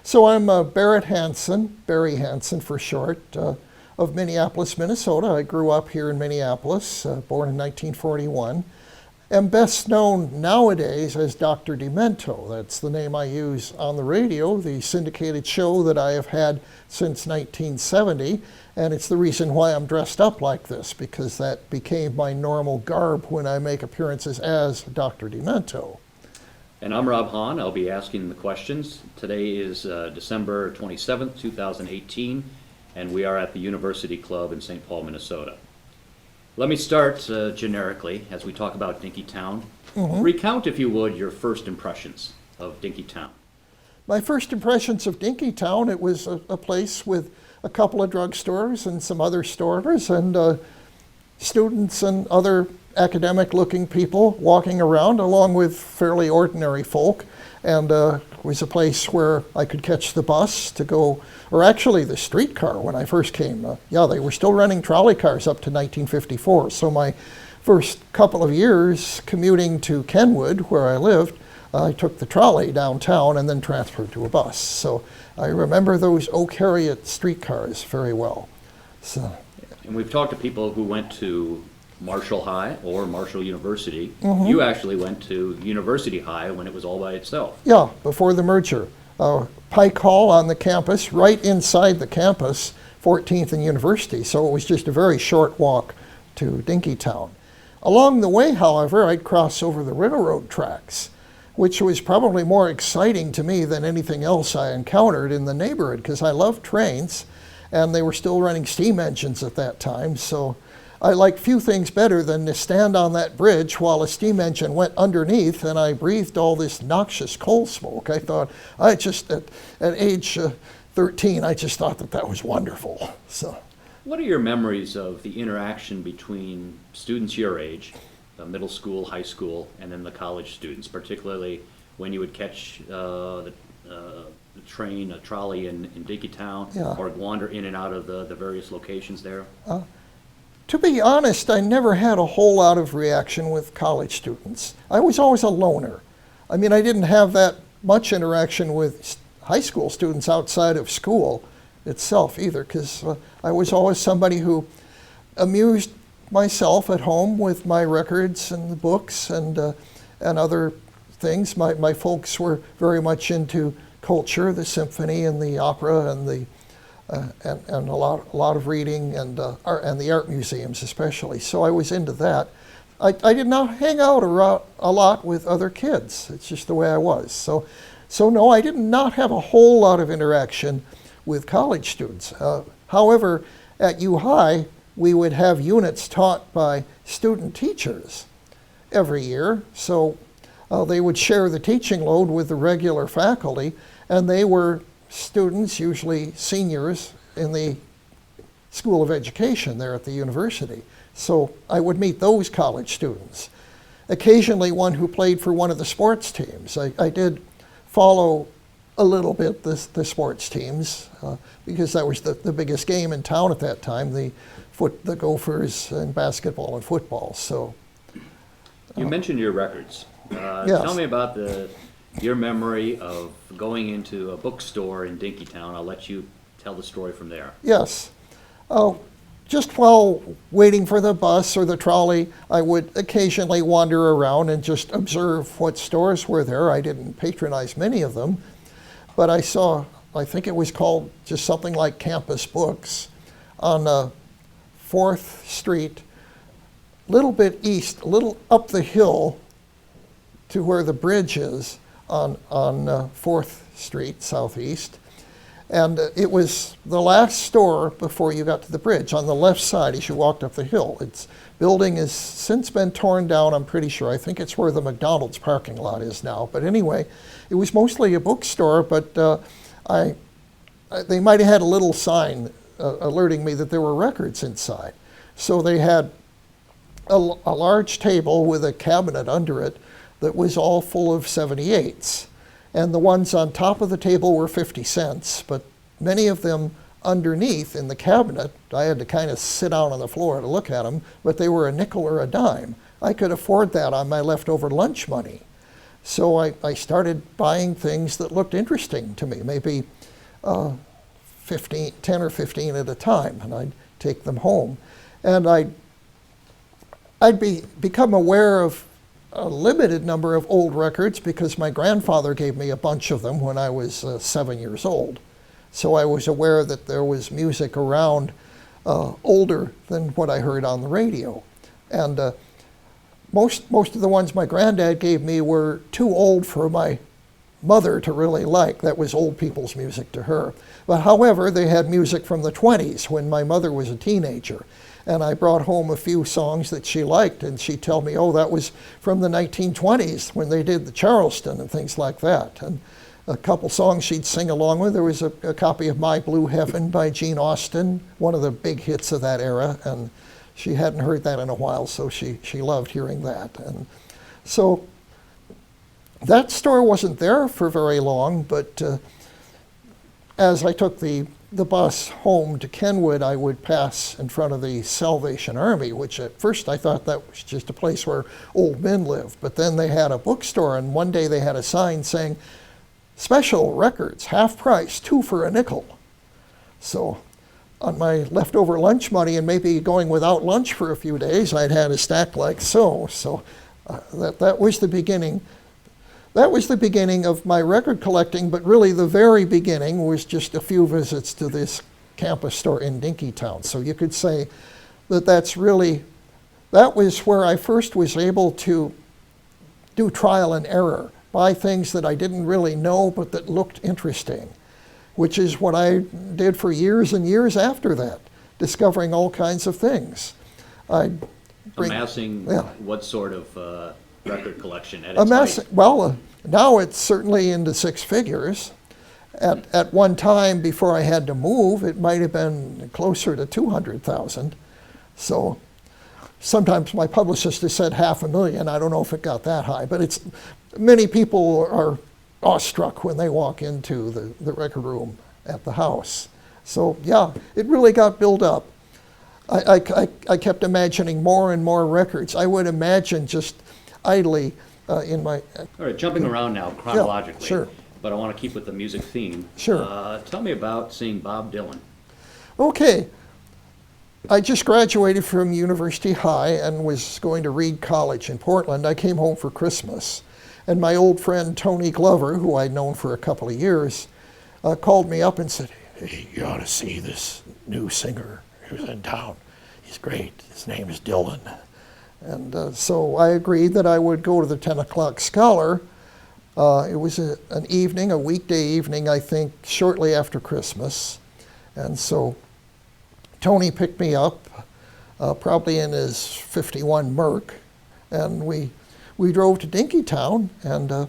So I'm Barry Hansen for short, of Minneapolis, Minnesota. I grew up here in Minneapolis, born in 1941. Am best known nowadays as Dr. Demento. That's the name I use on the radio, the syndicated show that I have had since 1970. And it's the reason why I'm dressed up like this, because that became my normal garb when I make appearances as Dr. Demento. And I'm Rob Hahn. I'll be asking the questions. Today is December 27th, 2018, and we are at the University Club in St. Paul, Minnesota. Let me start generically as we talk about Dinkytown. Recount, if you would, your first impressions of Dinkytown. My first impressions of Dinkytown, it was a place with a couple of drugstores and some other stores and students and other academic-looking people walking around along with fairly ordinary folk. And it was a place where I could catch the bus to go, or actually the streetcar when I first came. They were still running trolley cars up to 1954. So my first couple of years commuting to Kenwood, where I lived, I took the trolley downtown and then transferred to a bus. So I remember those Oak Harriet streetcars very well. So. And we've talked to people who went to Marshall High or Marshall University. You actually went to University High when it was all by itself. Yeah, before the merger. Pike Hall on the campus, right inside the campus, 14th and University, so it was just a very short walk to Dinkytown. Along the way, however, I'd cross over the railroad tracks, which was probably more exciting to me than anything else I encountered in the neighborhood, because I loved trains, and they were still running steam engines at that time, so I liked few things better than to stand on that bridge while a steam engine went underneath and I breathed all this noxious coal smoke. I thought, at age 13, I just thought that was wonderful. So, what are your memories of the interaction between students your age, middle school, high school, and then the college students, particularly when you would catch the train, a trolley in Diggytown, or wander in and out of the various locations there? To be honest, I never had a whole lot of reaction with college students. I was always a loner. I mean, I didn't have that much interaction with high school students outside of school itself either, because I was always somebody who amused myself at home with my records and the books and other things. My folks were very much into culture, the symphony and the opera and the and a lot of reading and the art museums especially. So I was into that. I did not hang out a lot with other kids. It's just the way I was. So no, I did not have a whole lot of interaction with college students. However, at U High, we would have units taught by student teachers every year. So they would share the teaching load with the regular faculty, and they were students, usually seniors, in the School of Education there at the university. So I would meet those college students. Occasionally one who played for one of the sports teams. I did follow a little bit the sports teams because that was the biggest game in town at that time, the Gophers in basketball and football. So you mentioned your records. Yes. Tell me about your memory of going into a bookstore in Dinkytown. I'll let you tell the story from there. Yes. Just while waiting for the bus or the trolley, I would occasionally wander around and just observe what stores were there. I didn't patronize many of them, but I saw, I think it was called just something like Campus Books on 4th Street, little bit east, a little up the hill to where the bridge is on 4th Street Southeast. And it was the last store before you got to the bridge on the left side as you walked up the hill. Its building has since been torn down, I'm pretty sure. I think it's where the McDonald's parking lot is now. But anyway, it was mostly a bookstore, but they might have had a little sign alerting me that there were records inside. So they had a large table with a cabinet under it that was all full of 78s. And the ones on top of the table were 50 cents, but many of them underneath in the cabinet, I had to kind of sit down on the floor to look at them, but they were a nickel or a dime. I could afford that on my leftover lunch money. So I started buying things that looked interesting to me, maybe 10 or 15 at a time, and I'd take them home. And I'd become aware of a limited number of old records because my grandfather gave me a bunch of them when I was 7 years old. So I was aware that there was music around older than what I heard on the radio. And most of the ones my granddad gave me were too old for my mother to really like. That was old people's music to her. But however, they had music from the 20s when my mother was a teenager. And I brought home a few songs that she liked, and she'd tell me, oh, that was from the 1920s when they did the Charleston and things like that. And a couple songs she'd sing along with. There was a copy of My Blue Heaven by Gene Austin, one of the big hits of that era, and she hadn't heard that in a while, so she loved hearing that. And so that store wasn't there for very long, but as I took the bus home to Kenwood, I would pass in front of the Salvation Army, which at first I thought that was just a place where old men lived. But then they had a bookstore, and one day they had a sign saying, "Special records, half price, 2 for a nickel." So on my leftover lunch money and maybe going without lunch for a few days, I'd had a stack like so. So that was the beginning. That was the beginning of my record collecting, but really the very beginning was just a few visits to this campus store in Dinkytown. So you could say that that was where I first was able to do trial and error, buy things that I didn't really know but that looked interesting, which is what I did for years and years after that, discovering all kinds of things. Amassing what sort of record collection at its height? Well, now it's certainly into 6 figures. At one time, before I had to move, it might have been closer to 200,000. So sometimes my publicist has said 500,000. I don't know if it got that high, but many people are awestruck when they walk into the record room at the house. So yeah, it really got built up. I kept imagining more and more records. I would imagine just idly in my... All right, jumping around now chronologically, yeah, sure. But I want to keep with the music theme. Sure. Tell me about seeing Bob Dylan. Okay. I just graduated from University High and was going to Reed College in Portland. I came home for Christmas, and my old friend Tony Glover, who I'd known for a couple of years, called me up and said, "Hey, you ought to see this new singer who's in town. He's great. His name is Dylan." And so I agreed that I would go to the 10 o'clock Scholar. It was an evening, a weekday evening, I think, shortly after Christmas. And so Tony picked me up, probably in his 51 Merc, and we drove to Dinkytown and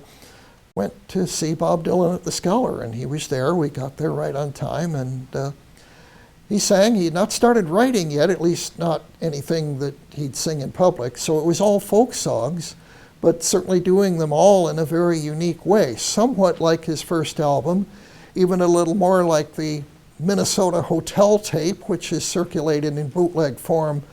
went to see Bob Dylan at the Scholar, and he was there. We got there right on time, and he sang. He had not started writing yet, at least not anything that he'd sing in public, so it was all folk songs, but certainly doing them all in a very unique way, somewhat like his first album, even a little more like the Minnesota Hotel tape, which is circulated in bootleg form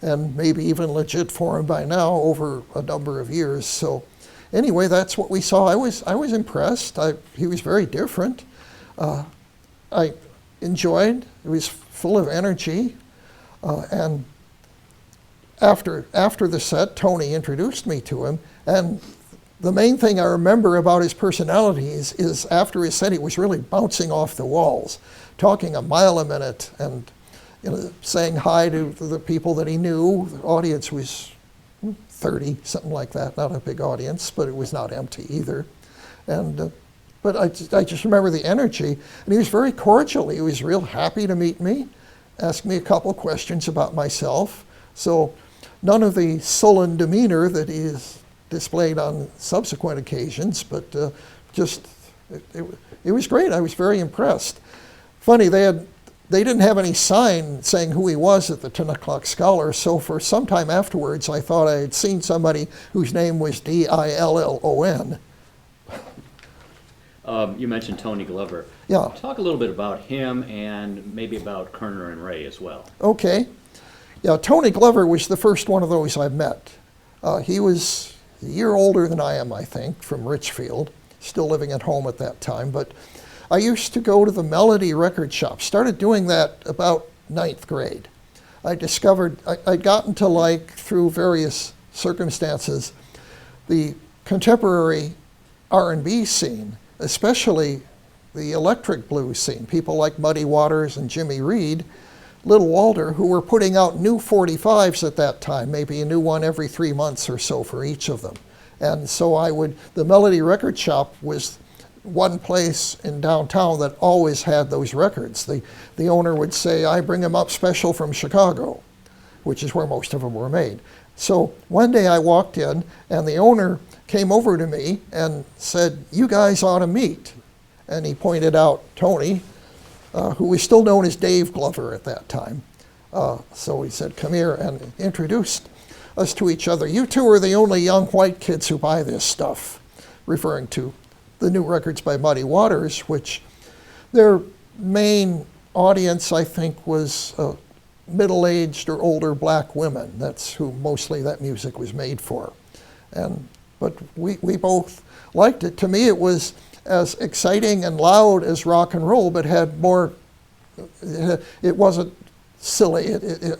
and maybe even legit form by now over a number of years. So anyway, that's what we saw. I was impressed. He was very different. I enjoyed. It was full of energy. And after the set, Tony introduced me to him. And the main thing I remember about his personality is after his set, he was really bouncing off the walls, talking a mile a minute and saying hi to the people that he knew. The audience was 30, something like that. Not a big audience, but it was not empty either. And but I just remember the energy, and he was very cordial. He was real happy to meet me, asked me a couple questions about myself. So none of the sullen demeanor that he has displayed on subsequent occasions, but it was great. I was very impressed. Funny, they didn't have any sign saying who he was at the 10 o'clock Scholar, so for some time afterwards I thought I had seen somebody whose name was Dillon. You mentioned Tony Glover. Yeah. Talk a little bit about him and maybe about Koerner and Ray as well. Okay. Yeah, Tony Glover was the first one of those I met. He was a year older than I am, I think, from Richfield, still living at home at that time. But I used to go to the Melody record shop, started doing that about ninth grade. I discovered, I'd gotten to like, through various circumstances, the contemporary R&B scene, especially the electric blues scene. People like Muddy Waters and Jimmy Reed, Little Walter, who were putting out new 45s at that time, maybe a new one every 3 months or so for each of them. And so the Melody record shop was one place in downtown that always had those records. The owner would say, I bring them up special from Chicago, which is where most of them were made. So one day I walked in and the owner came over to me and said, you guys ought to meet. And he pointed out Tony, who was still known as Dave Glover at that time. So he said, come here, and introduced us to each other. You two are the only young white kids who buy this stuff, referring to the new records by Muddy Waters, which their main audience, I think, was middle-aged or older black women. That's who mostly that music was made for. But we both liked it. To me, it was as exciting and loud as rock and roll, but had more, it wasn't silly. It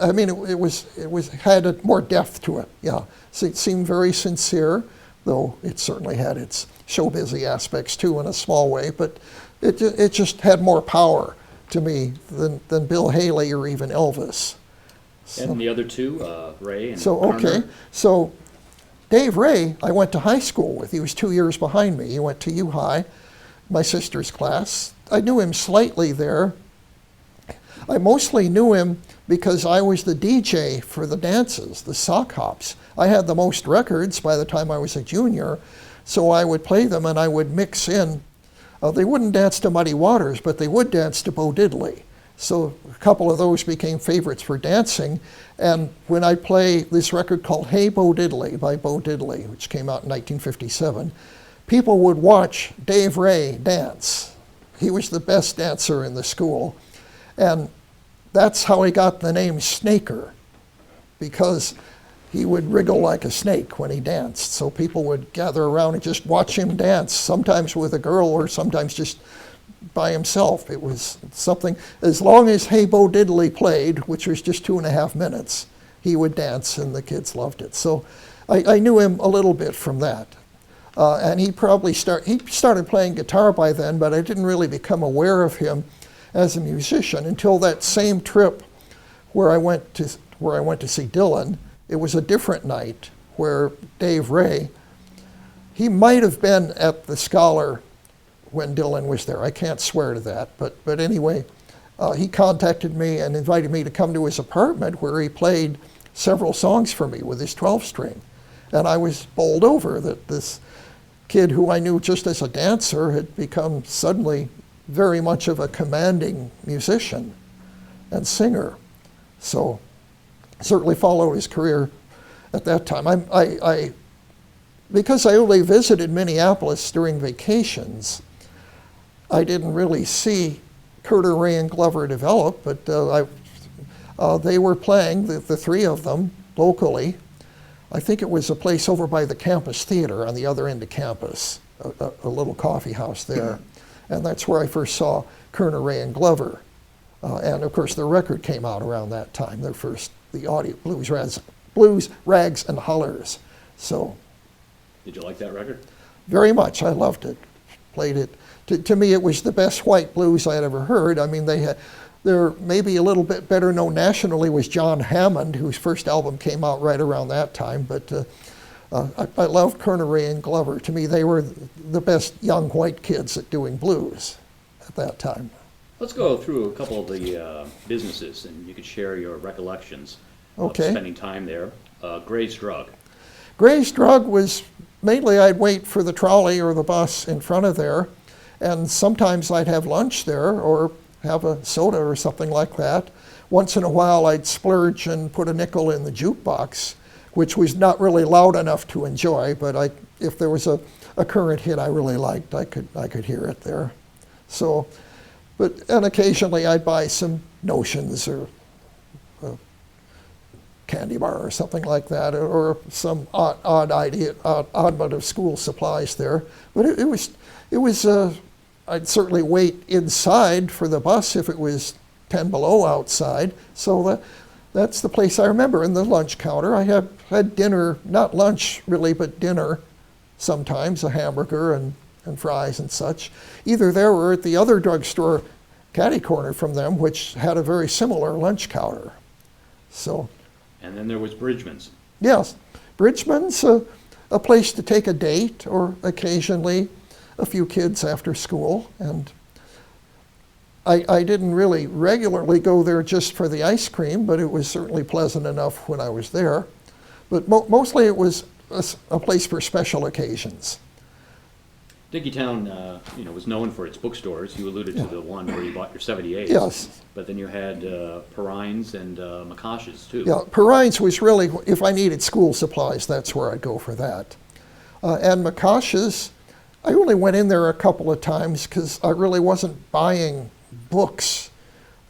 had more depth to it, yeah. So it seemed very sincere, though it certainly had its show-busy aspects too in a small way, but it just had more power to me than Bill Haley or even Elvis. And the other two, Ray and So, Koerner? okay, so Dave Ray, I went to high school with. He was 2 years behind me. He went to U-High, my sister's class. I knew him slightly there. I mostly knew him because I was the DJ for the dances, the sock hops. I had the most records by the time I was a junior, so I would play them and I would mix in. They wouldn't dance to Muddy Waters, but they would dance to Bo Diddley. So a couple of those became favorites for dancing. And when I play this record called Hey Bo Diddley by Bo Diddley, which came out in 1957, people would watch Dave Ray dance. He was the best dancer in the school. And that's how he got the name Snaker, because he would wriggle like a snake when he danced. So people would gather around and just watch him dance, sometimes with a girl or sometimes just by himself. It was something, as long as Hey Bo Diddley played, which was just 2.5 minutes, he would dance and the kids loved it. So I knew him a little bit from that. And he started playing guitar by then, but I didn't really become aware of him as a musician until that same trip where I went to see Dylan. It was a different night where Dave Ray, he might have been at the Scholar when Dylan was there. I can't swear to that, but anyway, he contacted me and invited me to come to his apartment where he played several songs for me with his 12-string. And I was bowled over that this kid who I knew just as a dancer had become suddenly very much of a commanding musician and singer. So certainly followed his career at that time. Because I only visited Minneapolis during vacations, I didn't really see Koerner, Ray, and Glover develop, but they were playing, the three of them, locally. I think it was a place over by the campus theater on the other end of campus, a little coffee house there. And that's where I first saw Koerner, Ray, and Glover. And of course, their record came out around that time, their first, the audio, Blues, Rags, and Hollers. So. Did you like that record? Very much. I loved it. Played it. To me, it was the best white blues I had ever heard. I mean, they're maybe a little bit better known nationally was John Hammond, whose first album came out right around that time. But I loved Koerner, Ray, and Glover. To me, they were the best young white kids at doing blues at that time. Let's go through a couple of the businesses, and you could share your recollections of spending time there. Gray's Drug. Gray's Drug was mainly I'd wait for the trolley or the bus in front of there, and sometimes I'd have lunch there or have a soda or something like that. Once in a while I'd splurge and put a nickel in the jukebox, which was not really loud enough to enjoy, but if there was a current hit I really liked, I could hear it there. So, and occasionally I'd buy some notions or candy bar or something like that, or some oddment of school supplies there. But it was. I'd certainly wait inside for the bus if it was 10 below outside. So that's the place I remember. In the lunch counter, I had dinner, not lunch really, but dinner sometimes, a hamburger and fries and such, either there or at the other drugstore catty corner from them, which had a very similar lunch counter. So. And then there was Bridgman's. Yes, Bridgman's a place to take a date, or occasionally a few kids after school. And I didn't really regularly go there just for the ice cream, but it was certainly pleasant enough when I was there. But mostly it was a place for special occasions. Dinkytown, was known for its bookstores. You alluded to the one where you bought your 78s. Yes. But then you had Perrine's and McCosh's too. Yeah, Perrine's was really, if I needed school supplies, that's where I'd go for that. And McCosh's, I only went in there a couple of times because I really wasn't buying books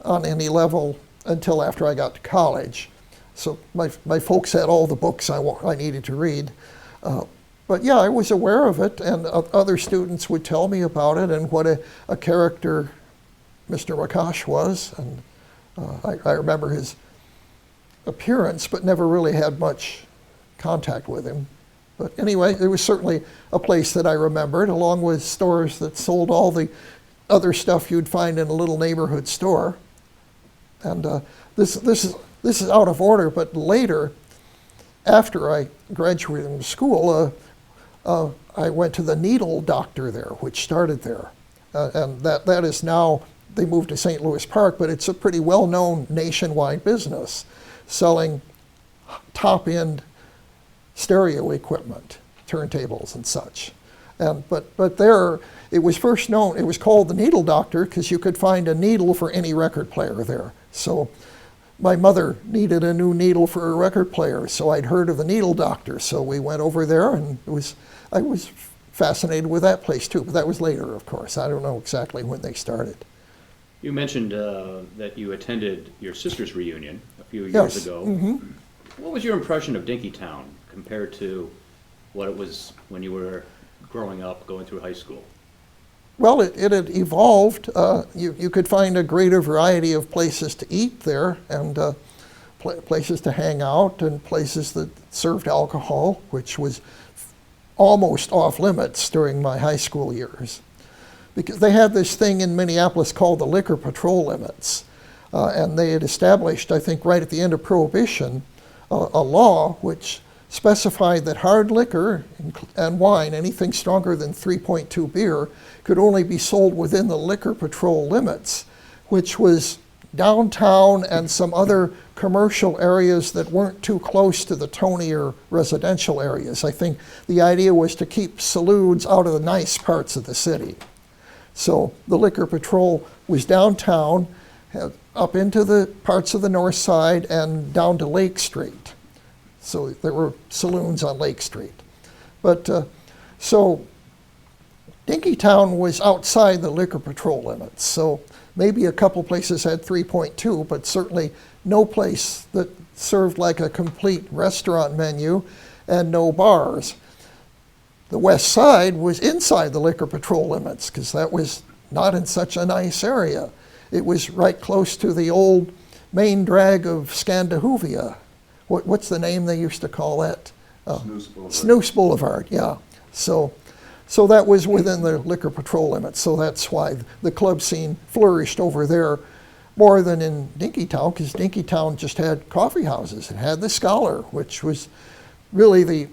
on any level until after I got to college. So my folks had all the books I needed to read. But yeah, I was aware of it, and other students would tell me about it and what a character Mr. McCosh was. And I remember his appearance, but never really had much contact with him. But anyway, it was certainly a place that I remembered, along with stores that sold all the other stuff you'd find in a little neighborhood store. And this is out of order, but later, after I graduated from school, I went to the needle doctor there, which started there. And that is now, they moved to St. Louis Park, but it's a pretty well-known nationwide business selling top-end stereo equipment, turntables and such. But there, it was first known, it was called the Needle Doctor because you could find a needle for any record player there. So my mother needed a new needle for a record player, so I'd heard of the Needle Doctor. So we went over there, and I was fascinated with that place too, but that was later, of course. I don't know exactly when they started. You mentioned that you attended your sister's reunion a few years Yes. ago. Mm-hmm. What was your impression of Dinkytown compared to what it was when you were growing up, going through high school? Well, it had evolved. You could find a greater variety of places to eat there, and places to hang out, and places that served alcohol, which was almost off limits during my high school years. Because they had this thing in Minneapolis called the liquor patrol limits. And they had established, I think right at the end of Prohibition, a law which specified that hard liquor and wine, anything stronger than 3.2 beer, could only be sold within the liquor patrol limits, which was downtown and some other commercial areas that weren't too close to the tonier residential areas. I think the idea was to keep saloons out of the nice parts of the city. So the liquor patrol was downtown, up into the parts of the north side and down to Lake Street. So there were saloons on Lake Street. But so Dinkytown was outside the liquor patrol limits. So maybe a couple places had 3.2, but certainly no place that served like a complete restaurant menu and no bars. The west side was inside the liquor patrol limits because that was not in such a nice area. It was right close to the old main drag of Scandahoovia. What's the name they used to call that? Snooze Boulevard. Snooze Boulevard, yeah. So that was within the liquor patrol limits. So that's why the club scene flourished over there more than in Dinkytown, because Dinkytown just had coffee houses. It had the Scholar, which was really the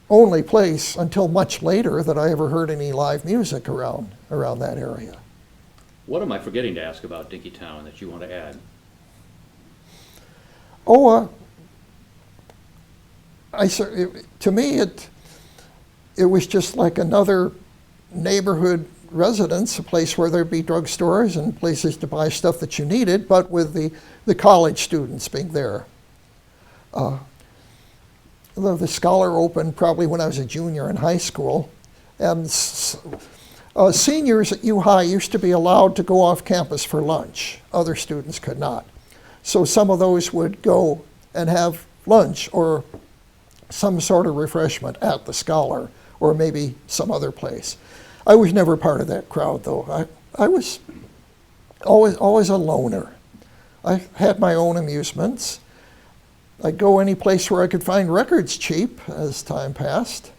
only place until much later that I ever heard any live music around that area. What am I forgetting to ask about Dinkytown that you want to add? To me, it was just like another neighborhood residence, a place where there'd be drugstores and places to buy stuff that you needed, but with the college students being there. The Scholar opened probably when I was a junior in high school, and seniors at U-High used to be allowed to go off campus for lunch. Other students could not. So some of those would go and have lunch or some sort of refreshment at the Scholar or maybe some other place. I was never part of that crowd, though. I was always a loner. I had my own amusements. I'd go any place where I could find records cheap as time passed.